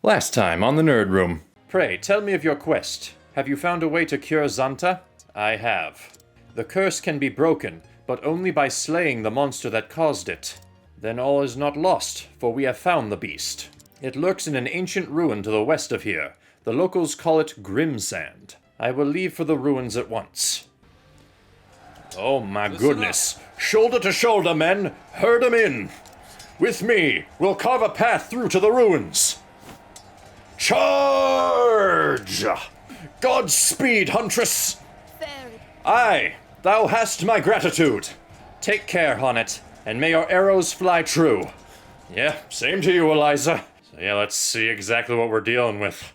Last time on the Nerd Room. Pray, tell me of your quest. Have you found a way to cure Xanta? I have. The curse can be broken, but only by slaying the monster that caused it. Then all is not lost, for we have found the beast. It lurks in an ancient ruin to the west of here. The locals call it Grimsand. I will leave for the ruins at once. Oh my goodness. Shoulder to shoulder, men. Herd 'em in. With me, we'll carve a path through to the ruins. Charge! Godspeed, huntress! Aye, thou hast my gratitude. Take care, Honnet, and may your arrows fly true. Yeah, same to you, Eliza. So yeah, let's see exactly what we're dealing with.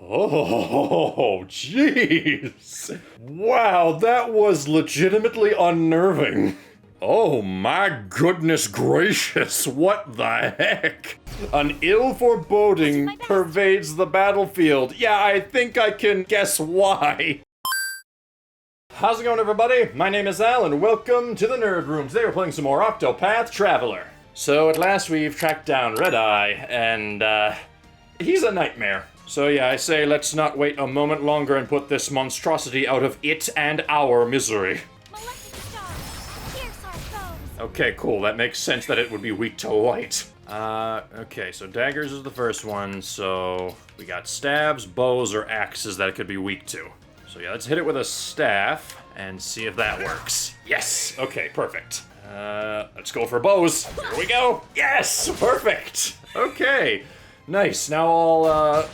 Oh, jeez. Wow, that was legitimately unnerving. Oh my goodness gracious, what the heck? An ill foreboding pervades the battlefield. Yeah, I think I can guess why. How's it going, everybody? My name is Al, and welcome to the Nerd Room. Today we're playing some more Octopath Traveler. So at last we've tracked down Redeye, and he's a nightmare. So yeah, I say let's not wait a moment longer and put this monstrosity out of it and our misery. Okay, cool. That makes sense that it would be weak to white. Okay, so daggers is the first one, so we got stabs, bows, or axes that it could be weak to. So yeah, let's hit it with a staff and see if that works. Yes! Okay, perfect. Let's go for bows. Here we go! Yes! Perfect! Okay, nice. Now all,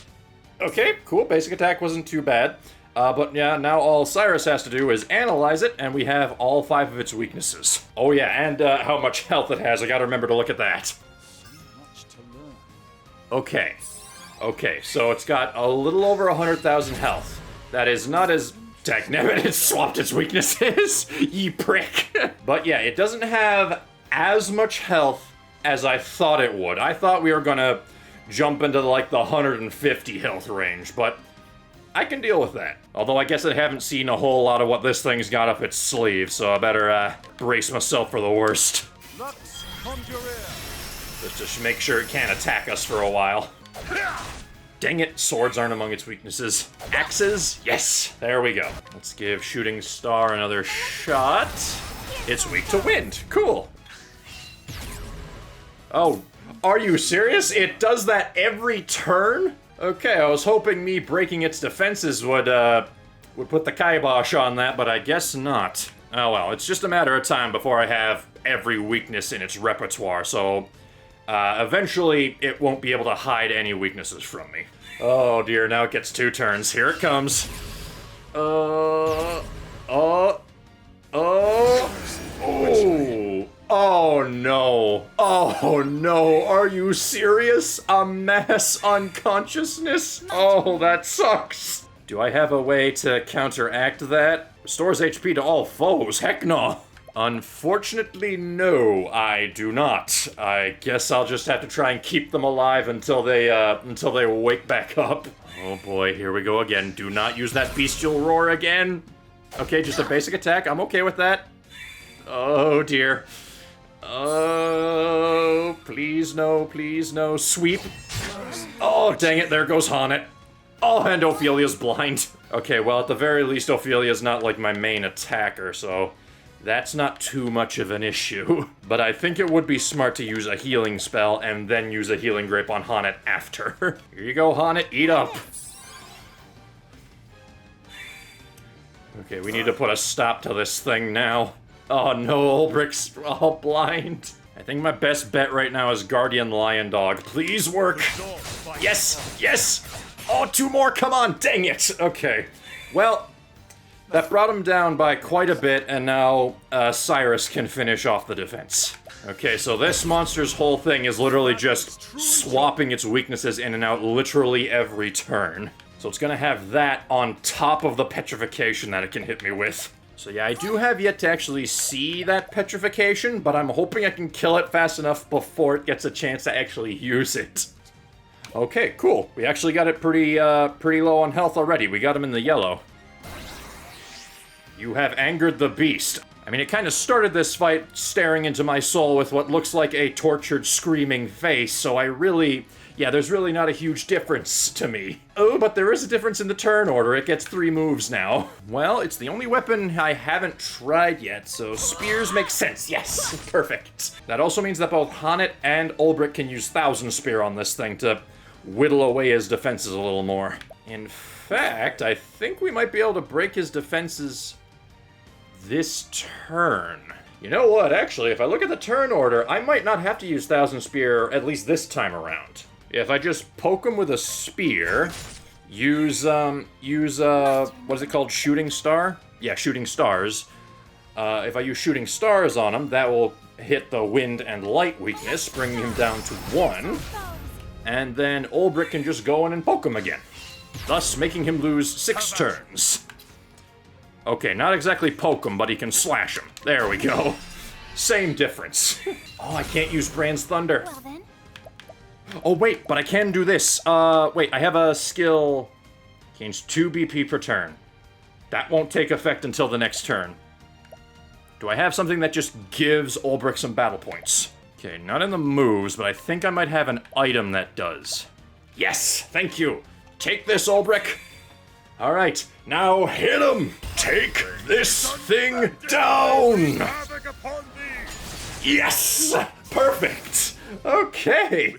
okay, cool. Basic attack wasn't too bad. But yeah, now all Cyrus has to do is analyze it, and we have all 5 of its weaknesses. Oh yeah, and how much health it has. I gotta remember to look at that. Okay. Okay, so it's got a little over 100,000 health. That is not as... Dagnabbit, it swapped its weaknesses! Ye prick! But yeah, it doesn't have as much health as I thought it would. I thought we were gonna jump into like the 150 health range, but I can deal with that. Although I guess I haven't seen a whole lot of what this thing's got up its sleeve, so I better brace myself for the worst. Just to make sure it can't attack us for a while. Dang it, swords aren't among its weaknesses. Axes? Yes! There we go. Let's give Shooting Star another shot. It's weak to wind. Cool. Oh, are you serious? It does that every turn? Okay, I was hoping me breaking its defenses would put the kibosh on that, but I guess not. Oh well, it's just a matter of time before I have every weakness in its repertoire, so eventually it won't be able to hide any weaknesses from me. Oh dear, now it gets 2 turns. Here it comes. Oh. Oh no. Oh no. Are you serious? A mass unconsciousness? Oh, that sucks. Do I have a way to counteract that? Restores HP to all foes. Heck no. Unfortunately, no, I do not. I guess I'll just have to try and keep them alive until they wake back up. Oh boy, here we go again. Do not use that bestial roar again. Okay, just a basic attack. I'm okay with that. Oh dear. Oh, please no, sweep. Oh, dang it, there goes Honnet. Oh, and Ophelia's blind. Okay, well, at the very least, Ophelia's not like my main attacker, so that's not too much of an issue. But I think it would be smart to use a healing spell and then use a healing grape on Honnet after. Here you go, Honnet, eat up. Okay, we need to put a stop to this thing now. Oh no, Ulbrich's all blind. I think my best bet right now is Guardian Lion Dog. Please work. Yes, yes. Oh, 2 more, come on, dang it. Okay, well, that brought him down by quite a bit, and now Cyrus can finish off the defense. Okay, so this monster's whole thing is literally just swapping its weaknesses in and out literally every turn. So it's gonna have that on top of the petrification that it can hit me with. So yeah, I do have yet to actually see that petrification, but I'm hoping I can kill it fast enough before it gets a chance to actually use it. Okay, cool. We actually got it pretty low on health already. We got him in the yellow. You have angered the beast. I mean, it kind of started this fight staring into my soul with what looks like a tortured, screaming face, so I really... Yeah, there's really not a huge difference to me. Oh, but there is a difference in the turn order. It gets 3 moves now. Well, it's the only weapon I haven't tried yet, so spears make sense. Yes, perfect. That also means that both Honnet and Ulbrich can use Thousand Spear on this thing to whittle away his defenses a little more. In fact, I think we might be able to break his defenses this turn. You know what, actually, if I look at the turn order, I might not have to use Thousand Spear, at least this time around. If I just poke him with a spear, use what is it called, Shooting Star? Yeah, Shooting Stars. If I use Shooting Stars on him, that will hit the Wind and Light weakness, bringing him down to 1. And then Ulbrich can just go in and poke him again, thus making him lose 6 turns. Okay, not exactly poke him, but he can slash him. There we go. Same difference. Oh, I can't use Brand's Thunder. Well then. Oh, wait, but I can do this. Wait, I have a skill... Gains 2 BP per turn. That won't take effect until the next turn. Do I have something that just gives Ulbrich some battle points? Okay, not in the moves, but I think I might have an item that does. Yes, thank you. Take this, Ulbrich. All right, now hit him! Take this thing down! Yes! Perfect! Okay,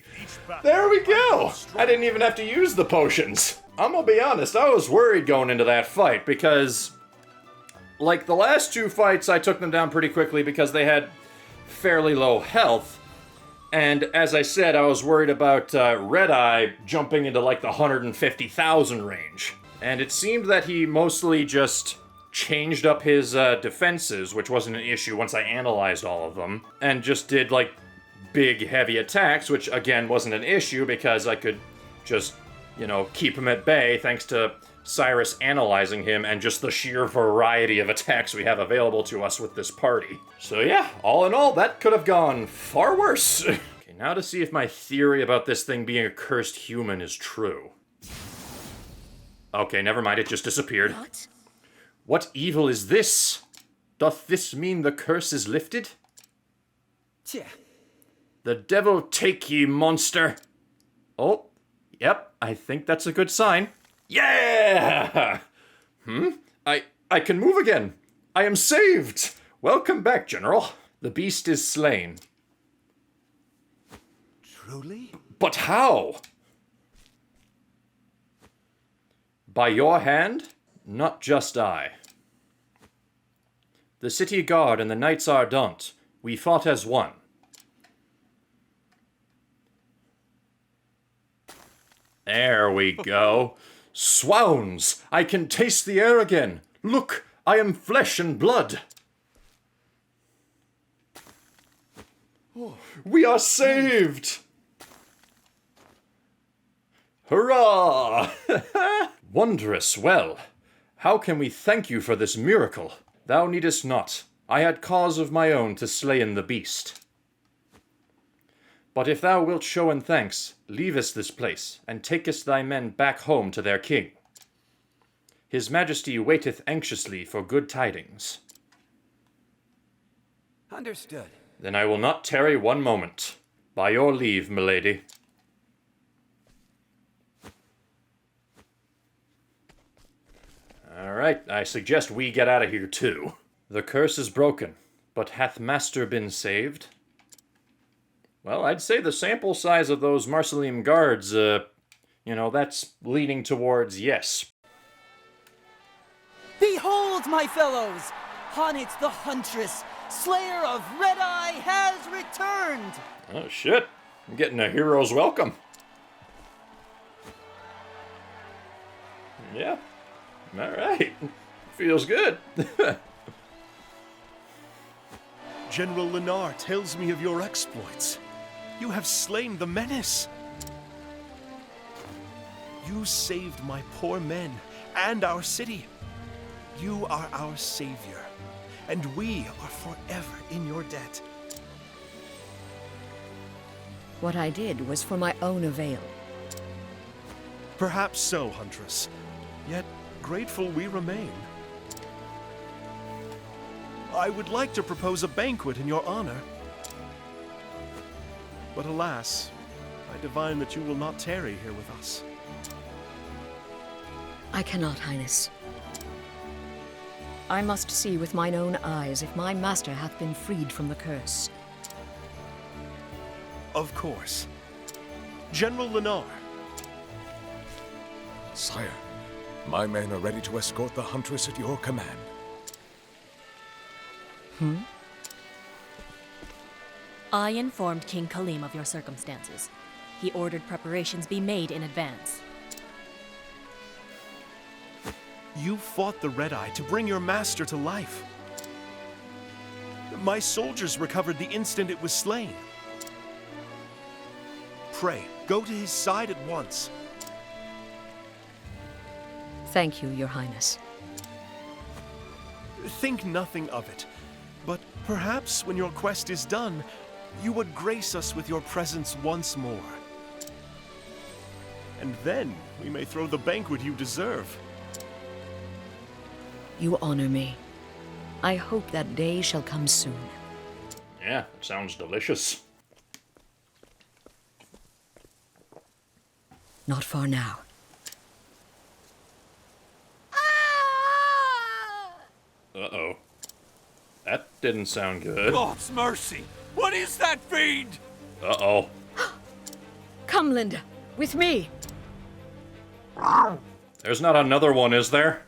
there we go! I didn't even have to use the potions. I'm gonna be honest, I was worried going into that fight because, like the last 2 fights, I took them down pretty quickly because they had fairly low health. And as I said, I was worried about Redeye jumping into like the 150,000 range. And it seemed that he mostly just changed up his defenses, which wasn't an issue once I analyzed all of them, and just did, like, big, heavy attacks, which, again, wasn't an issue because I could just, you know, keep him at bay thanks to Cyrus analyzing him and just the sheer variety of attacks we have available to us with this party. So yeah, all in all, that could have gone far worse. Okay, now to see if my theory about this thing being a cursed human is true. Okay, never mind, it just disappeared. What? What evil is this? Doth this mean the curse is lifted? Tja. The devil take ye, monster! Oh, yep, I think that's a good sign. Yeah! I can move again. I am saved! Welcome back, General. The beast is slain. Truly? But how? By your hand? Not just I. The city guard and the knights ardent, we fought as one. There we go. Swounds, I can taste the air again. Look, I am flesh and blood. We are saved! Hurrah! Wondrous, well. How can we thank you for this miracle? Thou needest not. I had cause of my own to slayen the beast. But if thou wilt showen thanks, leavest this place, and takest thy men back home to their king. His majesty waiteth anxiously for good tidings. Understood. Then I will not tarry one moment. By your leave, milady. Alright, I suggest we get out of here too. The curse is broken, but hath Master been saved? Well, I'd say the sample size of those Marceline guards, that's leaning towards yes. Behold, my fellows! Honnet the Huntress, Slayer of Redeye, has returned! Oh shit, I'm getting a hero's welcome. Yeah, alright. Feels good. General Lenar tells me of your exploits. You have slain the menace. You saved my poor men and our city. You are our savior, and we are forever in your debt. What I did was for my own avail. Perhaps so, Huntress. Yet grateful we remain. I would like to propose a banquet in your honor. But alas, I divine that you will not tarry here with us. I cannot, Highness. I must see with mine own eyes if my master hath been freed from the curse. Of course. General Lennar. Sire, my men are ready to escort the Huntress at your command. I informed King Khalim of your circumstances. He ordered preparations be made in advance. You fought the Redeye to bring your master to life. My soldiers recovered the instant it was slain. Pray, go to his side at once. Thank you, Your Highness. Think nothing of it. But perhaps when your quest is done, you would grace us with your presence once more. And then we may throw the banquet you deserve. You honor me. I hope that day shall come soon. Yeah, it sounds delicious. Not far now. Uh-oh. That didn't sound good. God's mercy! What is that fiend? Uh-oh. Come, Linda, with me. There's not another one, is there?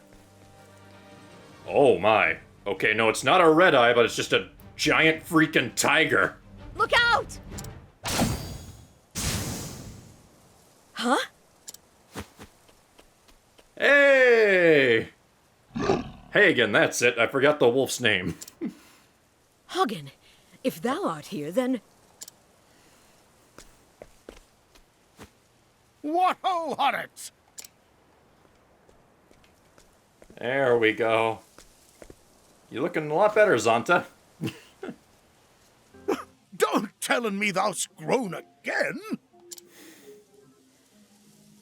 Oh my. Okay, no, it's not a Redeye, but it's just a giant freaking tiger. Look out! Huh? Hey! Hagen, that's it. I forgot the wolf's name. Hagen, if thou art here, then... What ho, Hobbits! There we go. You're looking a lot better, Zonta. Don't tellin' me thou'st grown again!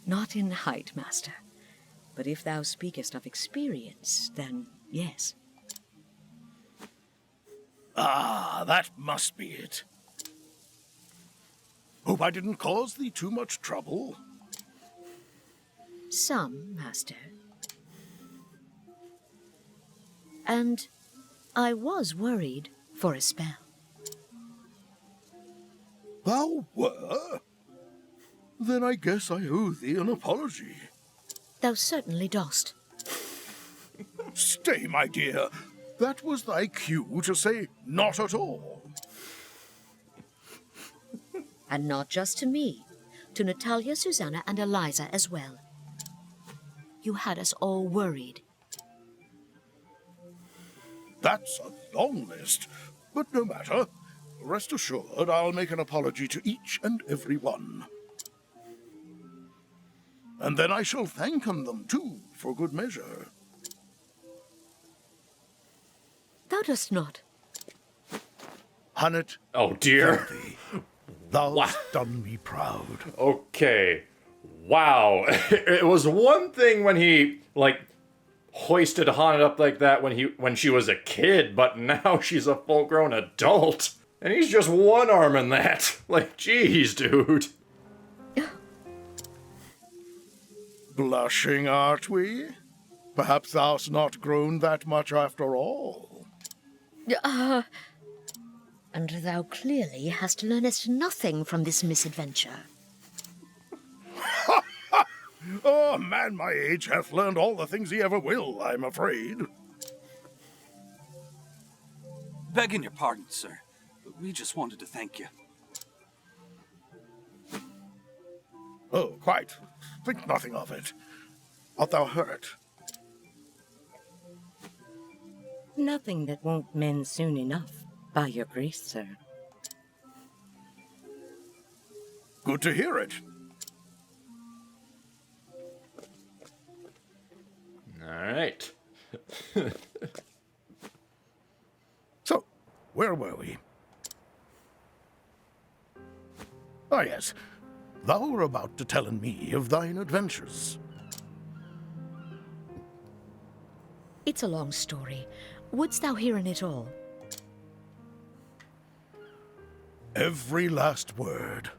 Not in height, master. But if thou speakest of experience, then yes. Ah, that must be it. Hope I didn't cause thee too much trouble. Some, master. And I was worried for a spell. Thou were? Then I guess I owe thee an apology. Thou certainly dost. Stay, my dear. That was thy cue to say not at all. And not just to me, to Natalia, Susanna, and Eliza as well. You had us all worried. That's a long list, but no matter. Rest assured, I'll make an apology to each and every one. And then I shall thank them, too, for good measure. Thou dost not. Hannet, Oh dear. thou'st done me proud. Okay. Wow. It was one thing when he, like, hoisted Hanet up like that when she was a kid, but now she's a full-grown adult. And he's just one-arming that. Like, geez, dude. Blushing, art we? Perhaps thou'st not grown that much after all. And thou clearly hast learnest nothing from this misadventure. Oh, a man my age hath learned all the things he ever will, I'm afraid. Begging your pardon, sir. But we just wanted to thank you. Oh, quite. Think nothing of it. Art thou hurt? Nothing that won't mend soon enough, by your grace, sir. Good to hear it. Alright. So, where were we? Ah, yes. Thou were about to tellin me of thine adventures. It's a long story. Wouldst thou hear in it all? Every last word.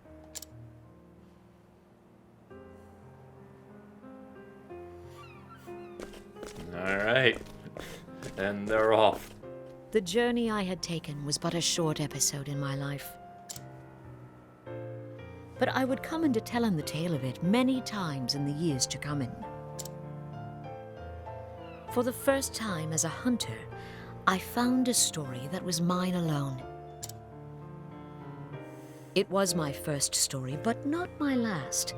Alright. And they're off. The journey I had taken was but a short episode in my life. But I would come into telling the tale of it many times in the years to come in. For the first time as a hunter, I found a story that was mine alone. It was my first story, but not my last.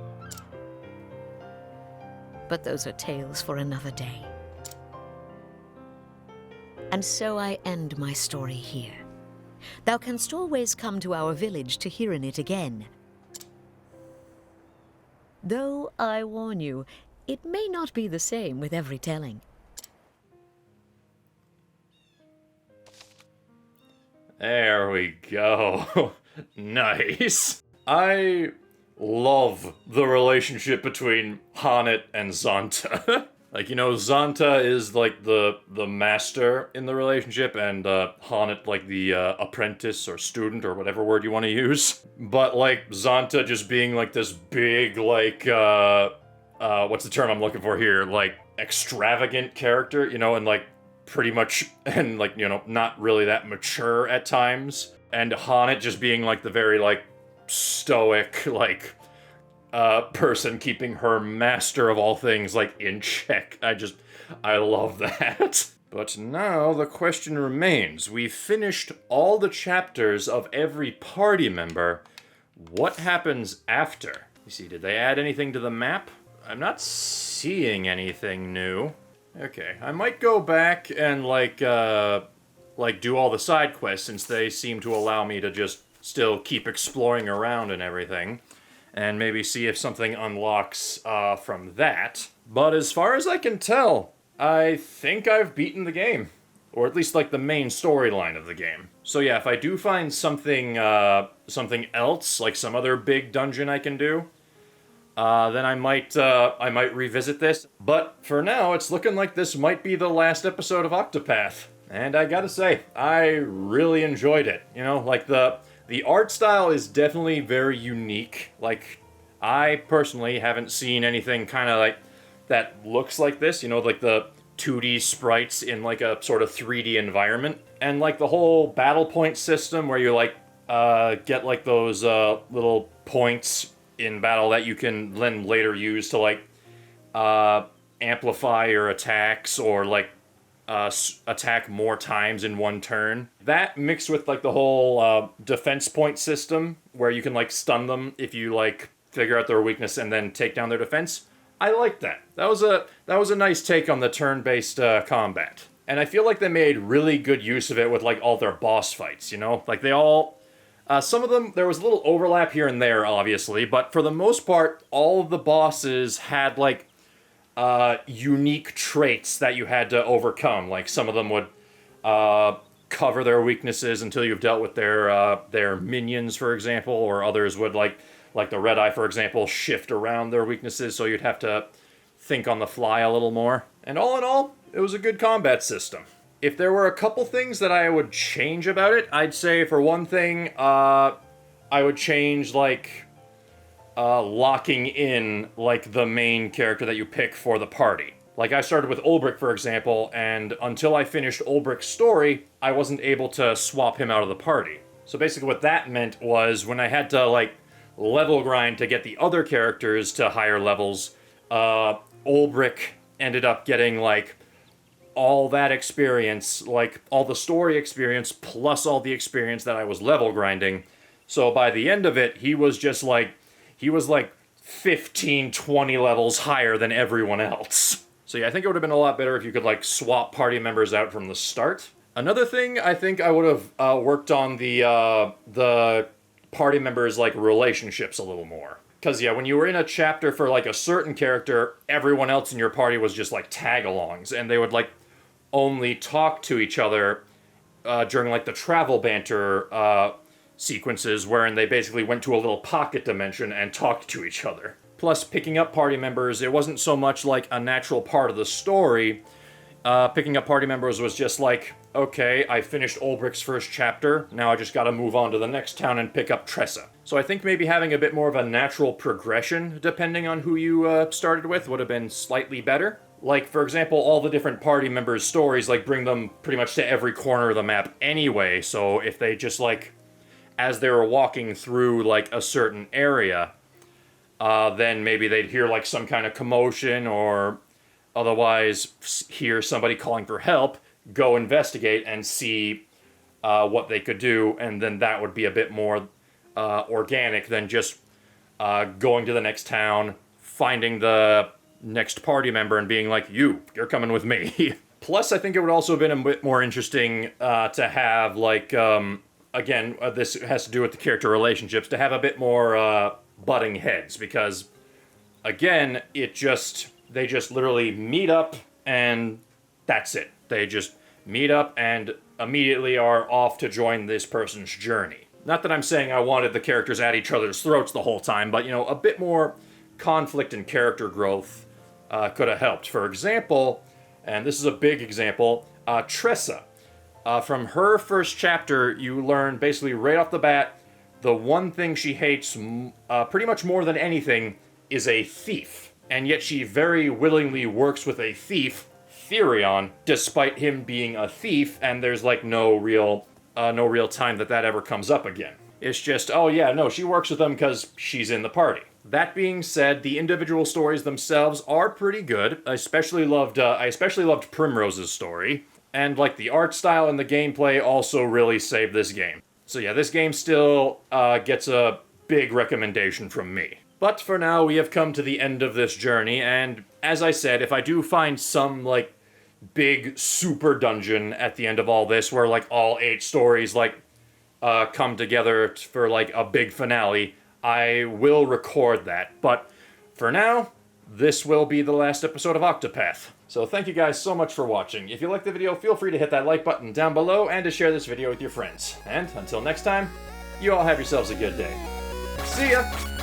But those are tales for another day. And so I end my story here. Thou canst always come to our village to hear in it again. Though, I warn you, it may not be the same with every telling. There we go. Nice. I love the relationship between Hanet and Zonta. Like, you know, Zonta is like the master in the relationship, and Hanet like the apprentice or student or whatever word you want to use. But like Zonta just being like this big like what's the term I'm looking for here? Like extravagant character, you know, and like pretty much and like, you know, not really that mature at times. And Hanet just being like the very like stoic like person keeping her master of all things, like, in check. I love that. But now the question remains. We've finished all the chapters of every party member. What happens after? You see, did they add anything to the map? I'm not seeing anything new. Okay, I might go back and, like do all the side quests, since they seem to allow me to just still keep exploring around and everything. And maybe see if something unlocks from that. But as far as I can tell, I think I've beaten the game. Or at least, like, the main storyline of the game. So yeah, if I do find something else, like some other big dungeon I can do, then I might revisit this. But for now, it's looking like this might be the last episode of Octopath. And I gotta say, I really enjoyed it. You know, like, the art style is definitely very unique. Like, I personally haven't seen anything kind of like that looks like this, you know, like the 2D sprites in like a sort of 3D environment. And like the whole battle point system where you like get like those little points in battle that you can then later use to like amplify your attacks or like attack more times in one turn. That mixed with like the whole defense point system where you can like stun them if you like figure out their weakness and then take down their defense. I like that. That was a nice take on the turn-based combat. And I feel like they made really good use of it with like all their boss fights, you know? Like they all some of them, there was a little overlap here and there, obviously, but for the most part, all of the bosses had like unique traits that you had to overcome. Like some of them would cover their weaknesses until you've dealt with their minions, for example, or others would like the Redeye, for example, shift around their weaknesses, so you'd have to think on the fly a little more. And all in all, it was a good combat system. If there were a couple things that I would change about it, I'd say for one thing, I would change like locking in like the main character that you pick for the party. Like I started with Ulbrich, for example, and until I finished Ulbrich's story, I wasn't able to swap him out of the party. So basically what that meant was when I had to like level grind to get the other characters to higher levels, Ulbrich ended up getting like all that experience, like all the story experience plus all the experience that I was level grinding. So by the end of it, he was like 15, 20 levels higher than everyone else. So yeah, I think it would have been a lot better if you could like swap party members out from the start. Another thing I think I would have worked on the party members like relationships a little more. Because yeah, when you were in a chapter for like a certain character, everyone else in your party was just like tag-alongs, and they would like only talk to each other during like the travel banter sequences, wherein they basically went to a little pocket dimension and talked to each other. Plus, picking up party members, it wasn't so much like a natural part of the story. Picking up party members was just like okay, I finished Ulbricht's first chapter, now I just gotta move on to the next town and pick up Tressa. So I think maybe having a bit more of a natural progression, depending on who you started with, would have been slightly better. Like, for example, all the different party members' stories, like, bring them pretty much to every corner of the map anyway, so if they just, like, as they were walking through, like, a certain area, then maybe they'd hear, like, some kind of commotion, or otherwise hear somebody calling for help, go investigate and see what they could do, and then that would be a bit more organic than just going to the next town, finding the next party member and being like, you're coming with me. Plus, I think it would also have been a bit more interesting to have, like, again, this has to do with the character relationships, to have a bit more butting heads, because, again, they just literally meet up and that's it. They just meet up and immediately are off to join this person's journey. Not that I'm saying I wanted the characters at each other's throats the whole time, but, you know, a bit more conflict and character growth could have helped. For example, and this is a big example, Tressa. From her first chapter, you learn basically right off the bat, the one thing she hates pretty much more than anything is a thief. And yet she very willingly works with a thief, Therion, despite him being a thief, and there's like no real time that ever comes up again. It's just, oh yeah, no, she works with him because she's in the party. That being said, the individual stories themselves are pretty good. I especially loved Primrose's story, and like the art style and the gameplay also really saved this game. So yeah, this game still gets a big recommendation from me. But for now, we have come to the end of this journey, and as I said, if I do find some, like, big super dungeon at the end of all this, where, like, all 8 stories, like, come together for, like, a big finale, I will record that. But for now, this will be the last episode of Octopath. So thank you guys so much for watching. If you liked the video, feel free to hit that like button down below and to share this video with your friends. And until next time, you all have yourselves a good day. See ya!